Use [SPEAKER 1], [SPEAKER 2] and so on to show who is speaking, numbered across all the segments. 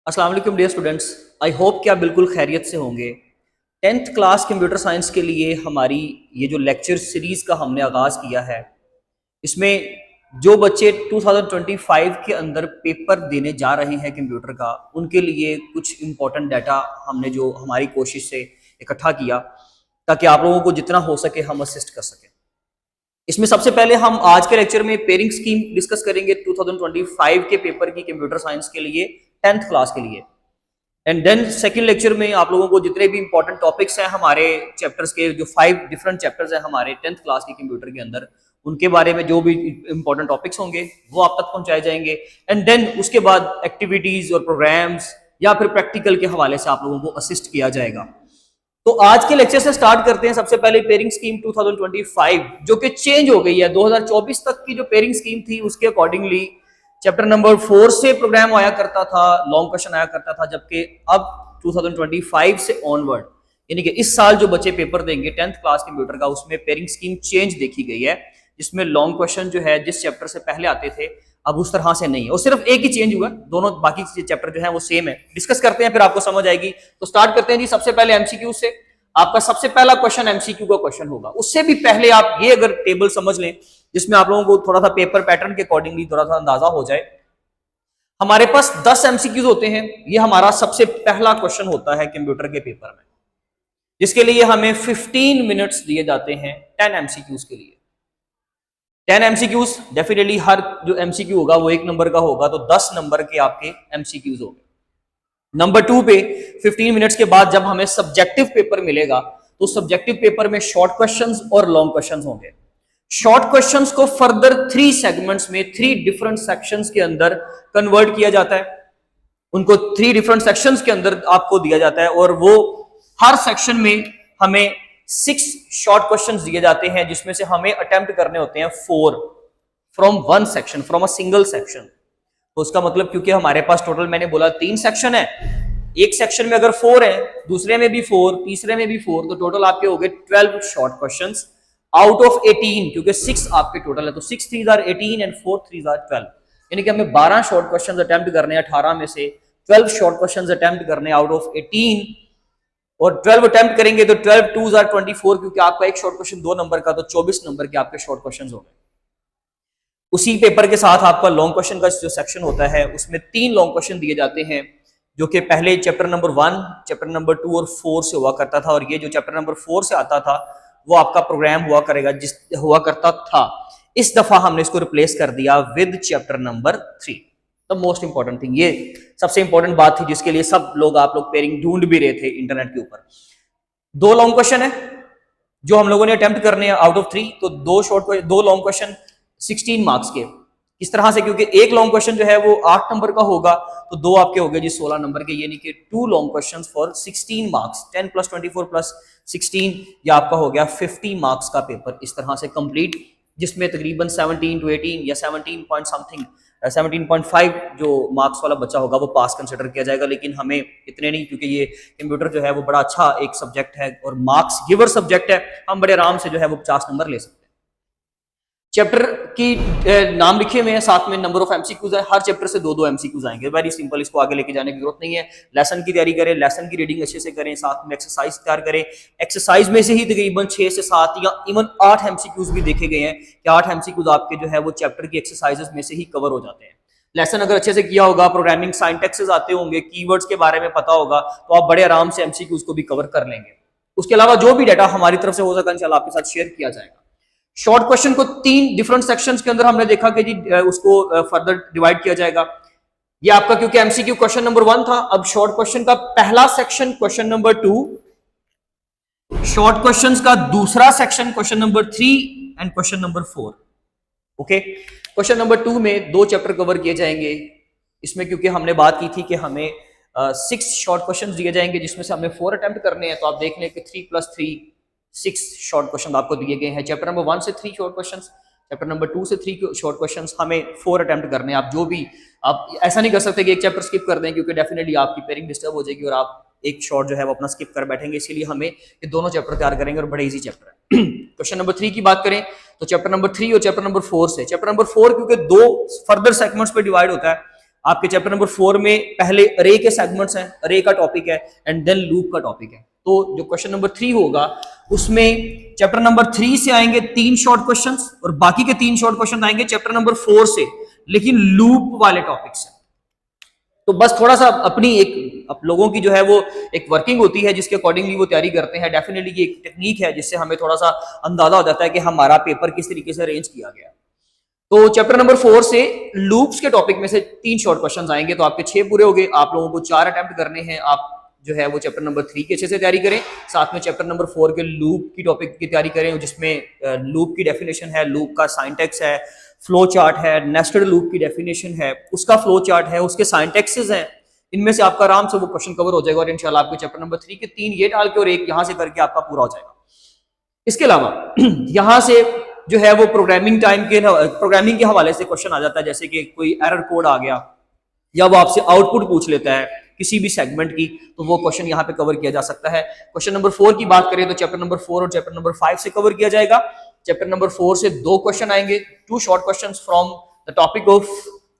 [SPEAKER 1] अस्सलाम वालेकुम dear students. I hope कि आप बिल्कुल खैरियत से होंगे। 10th क्लास कंप्यूटर साइंस के लिए हमारी ये जो लेक्चर सीरीज़ का हमने आगाज़ किया है, इसमें जो बच्चे 2025 के अंदर पेपर देने जा रहे हैं कंप्यूटर का, उनके लिए कुछ इम्पोर्टेंट डाटा हमने जो हमारी कोशिश से इकट्ठा किया ताकि आप लोगों को जितना हो सके हम असिस्ट कर सकें। इसमें सबसे पहले हम आज के लेक्चर में पेयरिंग स्कीम डिस्कस करेंगे 2025 के पेपर की कंप्यूटर साइंस के लिए 10th क्लास के लिए। एंड देन सेकंड लेक्चर में आप लोगों को जितने भी इंपॉर्टेंट टॉपिक्स हैं हमारे चैप्टर्स के, जो 5 डिफरेंट चैप्टर्स हैं हमारे 10th क्लास के कंप्यूटर के अंदर, उनके बारे में जो भी इंपॉर्टेंट टॉपिक्स होंगे वो आप तक पहुंचाए जाएंगे। एंड देन उसके बाद एक्टिविटीज और प्रोग्राम्स या फिर प्रैक्टिकल के हवाले से आप लोगों को असिस्ट किया जाएगा। तो आज के लेक्चर से स्टार्ट करते हैं। सबसे पहले पेयरिंग स्कीम 2025 जो कि चेंज हो गई है। 2024 तक की जो पेयरिंग स्कीम थी उसके अकॉर्डिंगली चैप्टर नंबर 4 से प्रोग्राम आया करता था, लॉन्ग क्वेश्चन आया करता था, जबकि अब 2025 से ऑनवर्ड यानी कि इस साल जो बच्चे पेपर देंगे 10th क्लास कंप्यूटर का, उसमें पेयरिंग स्कीम चेंज देखी गई है, जिसमें लॉन्ग क्वेश्चन जो है जिस चैप्टर से पहले आते थे अब उस तरह से नहीं है, और सिर्फ एक ही चेंज हुआ, दोनों बाकी चैप्टर जो है वो सेम है। डिस्कस करते हैं फिर आपको समझ आएगी। तो स्टार्ट करते हैं जी सबसे पहले एमसीक्यू से। आपका सबसे पहला क्वेश्चन एमसीक्यू का क्वेश्चन होगा। उससे भी पहले आप ये अगर टेबल समझ लें जिसमें आप लोगों को थोड़ा सा पेपर पैटर्न के अकॉर्डिंगली थोड़ा सा अंदाजा हो जाए। हमारे पास 10 एमसीक्यूज होते हैं। ये हमारा सबसे पहला क्वेश्चन होता है कंप्यूटर के पेपर में, जिसके लिए हमें 15 मिनट्स दिए जाते हैं 10 एमसीक्यूज के लिए। 10 एमसीक्यूज डेफिनेटली हर जो एमसीक्यू होगा वो 1 नंबर का होगा, तो 10 नंबर के आपके एमसीक्यूज होंगे। नंबर 2 पे 15 मिनट्स के बाद जब हमें सब्जेक्टिव पेपर मिलेगा तो सब्जेक्टिव पेपर में शॉर्ट क्वेश्चंस और लॉन्ग क्वेश्चंस होंगे। शॉर्ट क्वेश्चंस को फर्दर 3 सेगमेंट्स में 3 डिफरेंट सेक्शंस के अंदर कन्वर्ट किया जाता है। उनको 3 डिफरेंट सेक्शंस के अंदर आपको दिया जाता है, और वो हर सेक्शन में हमें 6 शॉर्ट क्वेश्चंस दिए जाते हैं, जिसमें से हमें अटेम्प्ट करने होते हैं 4 from one section, from a single section. तो उसका मतलब क्योंकि हमारे पास टोटल मैंने बोला 3 सेक्शन है, एक सेक्शन में अगर 4 है, दूसरे में भी 4, तीसरे में भी 4, तो टोटल आपके हो गए 12 शॉर्ट क्वेश्चंस आउट ऑफ 18, क्योंकि 6 आपके टोटल है, तो 6 3s are 18 and 4 3s are 12, यानी कि हमें 12 शॉर्ट क्वेश्चंस अटेम्प्ट करने हैं 18 में से। 12 शॉर्ट क्वेश्चंस अटेम्प्ट करने आउट ऑफ 18, और 12 अटेम्प्ट करेंगे तो 12 2s are 24, क्योंकि आपका एक शॉर्ट क्वेश्चन 2 नंबर का, तो 24 नंबर के आपके शॉर्ट क्वेश्चंस हो गए। उसी पेपर के साथ आपका लॉन्ग क्वेश्चन का जो सेक्शन होता है उसमें 3 लॉन्ग क्वेश्चन दिए जाते हैं, जो कि पहले चैप्टर नंबर 1, चैप्टर नंबर 2 और 4 से हुआ करता था, और ये जो चैप्टर नंबर 4 से आता था वो आपका प्रोग्राम हुआ करेगा जिस हुआ करता था। इस दफा हमने इसको रिप्लेस कर दिया with chapter number 3। The most important thing, ये सबसे इंपॉर्टेंट बात थी जिसके लिए सब लोग आप लोग पेयरिंग ढूंढ भी रहे थे इंटरनेट के ऊपर। 2 लॉन्ग क्वेश्चन है जो हम लोगों ने अटेम्प्ट करने हैं आउट ऑफ 3, तो 2 लॉन्ग क्वेश्चन 16 मार्क्स के। किस तरह से, क्योंकि एक लॉन्ग क्वेश्चन जो है वो 8 नंबर का होगा, तो 2 आपके हो गए जी 16 नंबर के, यानी कि 2 लॉन्ग क्वेश्चंस फॉर 16 मार्क्स। 10 + 24 + 16 ये आपका हो गया 50 मार्क्स का पेपर इस तरह से कंप्लीट, जिसमें तकरीबन 17 to 18 या 17 पॉइंट समथिंग 17.5 जो मार्क्स वाला बच्चा होगा वो पास कंसिडर किया जाएगा। लेकिन हमें इतने नहीं, क्योंकि ये कंप्यूटर जो है वो बड़ा अच्छा एक सब्जेक्ट है और मार्क्स गिवर सब्जेक्ट है, हम बड़े आराम से जो है वो 50 नंबर ले सकते हैं। चैप्टर की नाम लिखे हुए हैं, साथ में नंबर ऑफ एमसीक्यूज है, हर चैप्टर से 2-2 एमसीक्यूज आएंगे। वेरी सिंपल, इसको आगे लेके जाने की जरूरत नहीं है। लेसन की तैयारी करें, लेसन की रीडिंग अच्छे से करें, साथ में एक्सरसाइज तैयार करें। एक्सरसाइज में से ही तकरीबन 6 से 7 या इवन 8 एमसीक्यूज भी देखे गए हैं कि 8 एमसीक्यूज आपके जो है वो चैप्टर की एक्सरसाइजेस में से ही कवर हो जाते हैं। लेसन अगर अच्छे से किया होगा, प्रोग्रामिंग सिंटैक्सेस आते होंगे, कीवर्ड्स के बारे में पता होगा, तो आप बड़े आराम से एमसीक्यूज को भी कवर कर लेंगे। उसके अलावा जो भी डाटा हमारी तरफ से हो सका इंशाल्लाह आपके साथ शेयर किया जाएगा। शॉर्ट क्वेश्चन को 3 डिफरेंट सेक्शंस के अंदर हमने देखा कि जी उसको फर्दर डिवाइड किया जाएगा। ये आपका क्योंकि एमसीक्यू क्वेश्चन नंबर 1 था, अब शॉर्ट क्वेश्चन का पहला section question number 2, short questions का दूसरा section question number 3 and question number 4। Okay, question number 2 में 2 चैप्टर कवर किए जाएंगे। इसमें क्योंकि हमने बात की थी कि हमें 6 शॉर्ट क्वेश्चन दिए जाएंगे, जिसमें से हमें 4 अटेम्प्ट करने हैं, तो आप देख लें कि 3 + 3 6 शॉर्ट क्वेश्चन आपको दिए गए हैं। चैप्टर नंबर 1 से 3 शॉर्ट क्वेश्चंस, चैप्टर नंबर 2 से 3 शॉर्ट क्वेश्चंस, हमें 4 अटेम्प्ट करने हैं। आप जो भी, आप ऐसा नहीं कर सकते कि एक चैप्टर स्किप कर दें, क्योंकि डेफिनेटली आपकी पेयरिंग डिस्टर्ब हो जाएगी और आप एक शॉर्ट जो है वो अपना स्किप कर बैठेंगे। इसीलिए हमें ये दोनों चैप्टर तैयार करेंगे और बड़े इजी चैप्टर है। क्वेश्चन नंबर 3 की बात करें तो चैप्टर नंबर 3 और चैप्टर नंबर 4 से, चैप्टर नंबर 4 क्योंकि 2 फर्दर सेगमेंट्स पे डिवाइड होता है, आपके चैप्टर नंबर 4 में पहले अरे के सेगमेंट्स हैं, अरे का टॉपिक है एंड देन लूप का टॉपिक है। तो जो क्वेश्चन नंबर 3 होगा उसमें चैप्टर नंबर 3 से आएंगे 3 शॉर्ट क्वेश्चंस और बाकी के 3 शॉर्ट क्वेश्चन आएंगे चैप्टर नंबर 4 से, लेकिन लूप वाले टॉपिक से। तो बस थोड़ा सा अपनी एक लोगों की जो है वो एक वर्किंग होती है जिसके अकॉर्डिंगली वो तैयारी करते हैं। डेफिनेटली ये एक टेक्निक है जिससे हमें थोड़ा सा अंदाजा हो जाता है कि हमारा पेपर किस तरीके से अरेंज किया गया। तो चैप्टर नंबर 4 से लूप्स के टॉपिक में से 3 शॉर्ट क्वेश्चंस आएंगे, तो आपके 6 पूरे हो गए। आप लोगों को 4 अटेम्प्ट करने हैं। आप जो है वो चैप्टर नंबर 3 की अच्छे से तैयारी करें, साथ में चैप्टर नंबर 4 के लूप की टॉपिक की तैयारी करें, जिसमें लूप की डेफिनेशन है, लूप का साइंटेक्स है, फ्लो चार्ट है, नेस्टेड लूप की डेफिनेशन है, उसका फ्लो चार्ट है, उसके साइंटेक्सेस हैं। इनमें से आपका आराम से वो क्वेश्चन कवर हो जाएगा और इंशाल्लाह आपके चैप्टर नंबर 3 के 3 ये डाल के और एक यहां से करके आपका पूरा हो जाएगा। इसके अलावा यहां से जो है वो प्रोग्रामिंग के हवाले से क्वेश्चन आ जाता है, जैसे कि कोई एरर कोड आ गया या वो आपसे आउटपुट पूछ लेता है किसी भी सेगमेंट की, तो वो क्वेश्चन यहाँ पे कवर किया जा सकता है। क्वेश्चन नंबर 4 की बात करें तो चैप्टर नंबर 4 और चैप्टर नंबर 5 से कवर किया जाएगा। चैप्टर नंबर 4 से 2 क्वेश्चन आएंगे, 2 short questions from the topic of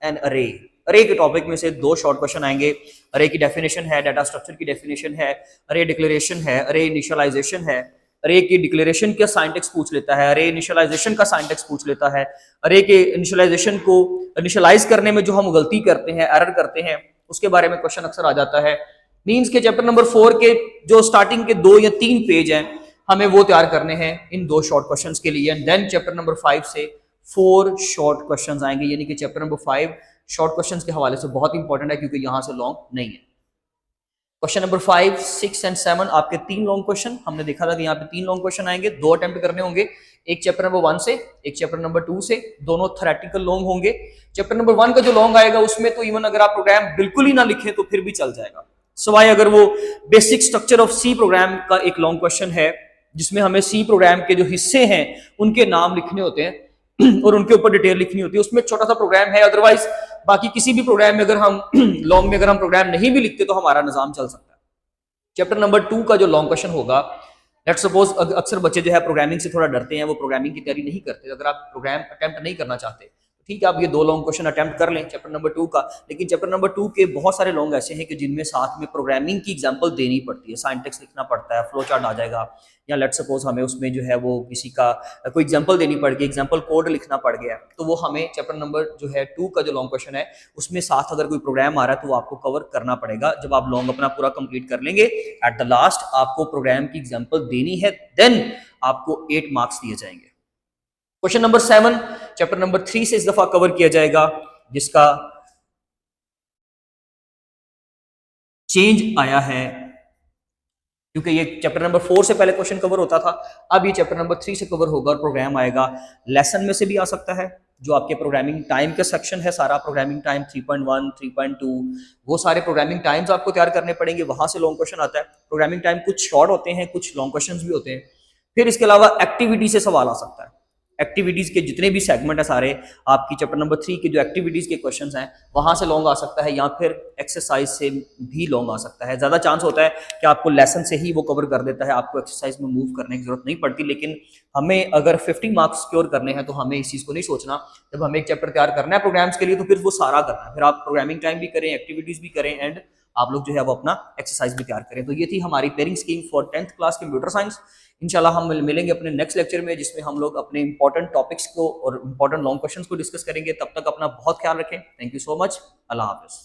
[SPEAKER 1] an array. Array के टॉपिक में से 2 शॉर्ट क्वेश्चन आएंगे। अरे की डेफिनेशन है, डाटा स्ट्रक्चर की डेफिनेशन है, अरे डिक्लेरेशन है, अरे इनिशियलाइजेशन है, अरे की डिक्लेरेशन का साइंटेक्स पूछ लेता है, अरे इनिशियलाइजेशन का साइंटेक्स पूछ लेता है, अरे के इनिशियलाइजेशन को इनिशियलाइज करने में जो हम गलती करते हैं, एरर करते हैं, उसके बारे में क्वेश्चन अक्सर आ जाता है। मींस के चैप्टर नंबर 4 के जो स्टार्टिंग के 2 या 3 पेज हैं हमें वो तैयार करने हैं इन 2 शॉर्ट क्वेश्चंस के लिए। एंड देन चैप्टर नंबर 5 से 4 शॉर्ट क्वेश्चंस आएंगे, यानी कि चैप्टर नंबर 5 शॉर्ट क्वेश्चंस के हवाले से बहुत इंपॉर्टेंट है क्योंकि यहां से लॉन्ग नहीं है। क्वेश्चन नंबर 5, 6 एंड 7 आपके 3 लॉन्ग क्वेश्चन, हमने देखा था कि यहाँ पे 3 लॉन्ग क्वेश्चन आएंगे, 2 अटेम्प्ट करने होंगे, एक चैप्टर नंबर 1 से, एक चैप्टर नंबर 2 से, दोनों थ्योरेटिकल लॉन्ग होंगे। चैप्टर नंबर 1 का जो लॉन्ग आएगा उसमें तो इवन अगर आप प्रोग्राम बिल्कुल ही ना लिखें तो फिर भी चल जाएगा, सवाए अगर वो basic structure of C program का एक लॉन्ग क्वेश्चन है जिसमें हमें सी प्रोग्राम के जो हिस्से हैं उनके नाम लिखने होते हैं और उनके ऊपर डिटेल लिखनी होती है, उसमें छोटा सा प्रोग्राम है। अदरवाइज बाकी किसी भी प्रोग्राम में अगर हम लॉन्ग में अगर हम प्रोग्राम नहीं भी लिखते तो हमारा निजाम चल सकता है। चैप्टर नंबर 2 का जो लॉन्ग क्वेश्चन होगा, लेट्स सपोज अक्सर बच्चे जो है प्रोग्रामिंग से थोड़ा डरते हैं, वो प्रोग्रामिंग की तैयारी नहीं करते। अगर आप प्रोग्राम अटेम्प्ट नहीं करना चाहते ठीक है, आप ये 2 लॉन्ग क्वेश्चन अटेम्प्ट कर लें चैप्टर नंबर 2 का, लेकिन चैप्टर नंबर 2 के बहुत सारे लॉन्ग ऐसे हैं कि जिनमें साथ में प्रोग्रामिंग की एग्जांपल देनी पड़ती है, साइंटेक्स लिखना पड़ता है, फ्लो चार्ट आ जाएगा, या लेट्स सपोज हमें उसमें जो है वो किसी का कोई एग्जांपल देनी पड़ गई, एग्जांपल कोड लिखना पड़ गया, तो वो हमें चैप्टर नंबर जो है 2 का जो लॉन्ग क्वेश्चन है उसमें साथ अगर कोई प्रोग्राम आ रहा है तो वो आपको कवर करना पड़ेगा। जब आप लॉन्ग अपना पूरा कंप्लीट कर लेंगे, एट द लास्ट आपको प्रोग्राम की एग्जाम्पल देनी है, देन आपको 8 मार्क्स दिए जाएंगे। क्वेश्चन नंबर 7 चैप्टर नंबर 3 से इस दफा कवर किया जाएगा, जिसका चेंज आया है क्योंकि ये चैप्टर नंबर 4 से पहले क्वेश्चन कवर होता था, अब ये चैप्टर नंबर 3 से कवर होगा और प्रोग्राम आएगा। लेसन में से भी आ सकता है, जो आपके प्रोग्रामिंग टाइम का सेक्शन है, सारा प्रोग्रामिंग टाइम 3.1, 3.2, वो सारे प्रोग्रामिंग टाइम्स आपको तैयार करने पड़ेंगे, वहां से लॉन्ग क्वेश्चन आता है। प्रोग्रामिंग टाइम कुछ शॉर्ट होते हैं, कुछ लॉन्ग क्वेश्चन भी होते हैं। फिर इसके अलावा एक्टिविटी से सवाल आ सकता है, एक्टिविटीज के जितने भी सेगमेंट है सारे आपकी चैप्टर नंबर 3 के जो एक्टिविटीज के क्वेश्चंस हैं वहां से लॉन्ग आ सकता है, या फिर एक्सरसाइज से भी लॉन्ग आ सकता है। ज्यादा चांस होता है कि आपको लेसन से ही वो कवर कर देता है, आपको एक्सरसाइज में मूव करने की जरूरत नहीं पड़ती। लेकिन हमें अगर 50 मार्क्स सिक्योर करने हैं तो हमें इस चीज को नहीं सोचना, जब हमें एक चैप्टर तैयार करना है प्रोग्राम्स के लिए तो फिर वो सारा करना है, फिर आप प्रोग्रामिंग टाइम भी करें, एक्टिविटीज भी करें, एंड आप लोग जो है वो अपना एक्सरसाइज भी तैयार करें। तो ये थी हमारी pairing scheme for 10th class computer science. इंशाल्लाह हम मिलेंगे अपने नेक्स्ट लेक्चर में, जिसमें हम लोग अपने इंपॉर्टेंट टॉपिक्स को और इंपॉर्टेंट लॉन्ग क्वेश्चंस को डिस्कस करेंगे। तब तक अपना बहुत ख्याल रखें। Thank you so much. Allah Hafiz.